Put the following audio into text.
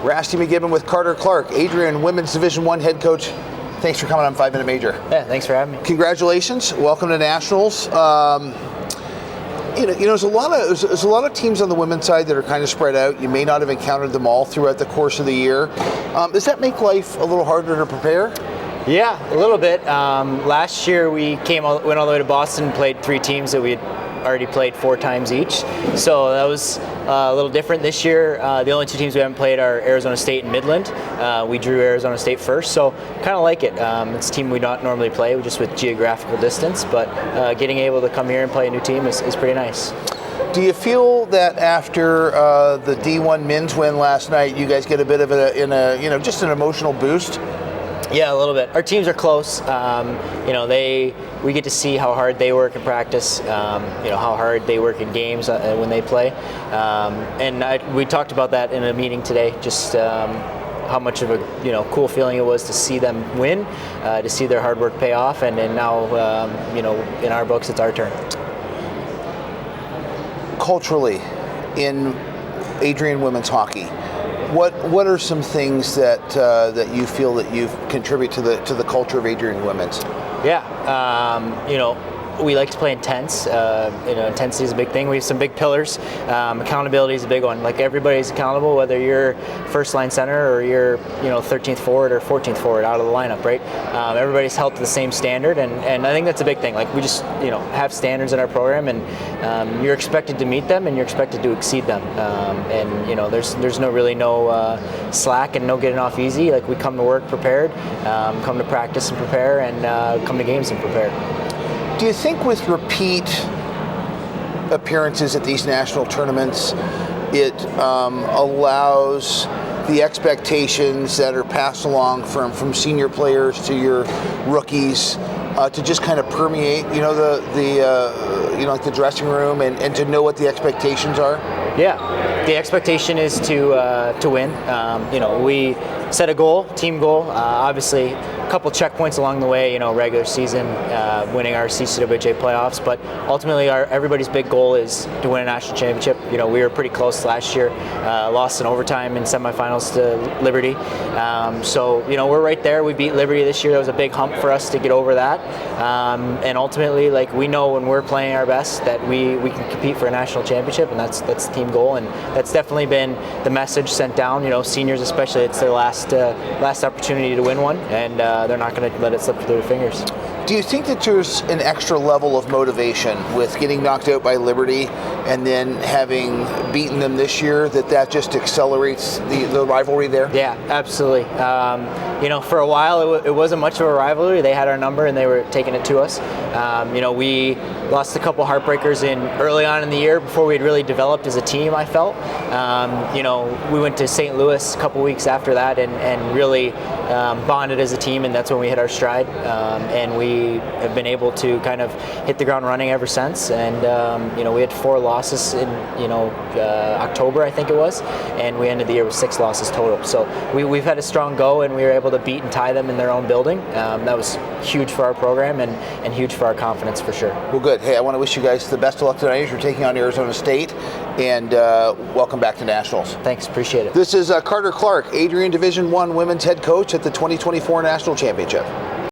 Rasty McGibbon with Carter Clarke, Adrian Women's Division I head coach. Thanks for coming on 5 Minute Major. Yeah, thanks for having me. Congratulations. Welcome to Nationals. There's a lot of teams on the women's side that are kind of spread out. You may not have encountered them all throughout the course of the year. Does that make life a little harder to prepare? Yeah, a little bit. Last year we went all the way to Boston and played 3 teams that we had already played 4 times each. So that was a little different this year. The only 2 teams we haven't played are Arizona State and Midland. We drew Arizona State first, so kind of like it. It's a team we don't normally play, just with geographical distance, but getting able to come here and play a new team is pretty nice. Do you feel that after the D1 men's win last night, you guys get a bit of just an emotional boost? Yeah, a little bit. Our teams are close. We get to see how hard they work in practice. How hard they work in games when they play. We talked about that in a meeting today. Just how much of a cool feeling it was to see them win, to see their hard work pay off, and now in our books it's our turn. Culturally, in Adrian women's hockey, what are some things that you feel that you've contribute to the culture of Adrian women's? Yeah, we like to play intense. Intensity is a big thing. We have some big pillars. Accountability is a big one. Like, everybody's accountable, whether you're first line center or you're 13th forward or 14th forward out of the lineup, right? Everybody's held to the same standard, and I think that's a big thing. Like, we just have standards in our program, and you're expected to meet them and you're expected to exceed them. There's no slack and no getting off easy. Like, we come to work prepared, come to practice and prepare, and come to games and prepare. Do you think with repeat appearances at these national tournaments, it allows the expectations that are passed along from senior players to your rookies to just kind of permeate, the dressing room and to know what the expectations are? Yeah, the expectation is to win. We set a goal, team goal. Obviously, a couple checkpoints along the way. Regular season, winning our CCWJ playoffs, but ultimately, everybody's big goal is to win a national championship. We were pretty close last year, lost in overtime in semifinals to Liberty. So we're right there. We beat Liberty this year. That was a big hump for us to get over that. And ultimately, we know when we're playing our best that we can compete for a national championship, and that's the team goal. And that's definitely been the message sent down. Seniors especially, it's their last opportunity to win one, and they're not going to let it slip through their fingers. Do you think that there's an extra level of motivation with getting knocked out by Liberty and then having beaten them this year, that just accelerates the rivalry there? Yeah, absolutely. For a while it wasn't much of a rivalry. They had our number and they were taking it to us. We lost a couple heartbreakers early on in the year before we had really developed as a team, I felt. We went to St. Louis a couple weeks after that and really bonded as a team, and that's when we hit our stride. And we have been able to kind of hit the ground running ever since. And we had 4 losses in October, I think it was, and we ended the year with 6 losses total. So we've had a strong go, and we were able to beat and tie them in their own building. That was huge for our program and huge for our confidence for sure. Well, good. Hey, I want to wish you guys the best of luck tonight as you're taking on Arizona State, and welcome back to Nationals. Thanks, appreciate it. This is Carter Clarke, Adrian Division I women's head coach at the 2024 National Championship.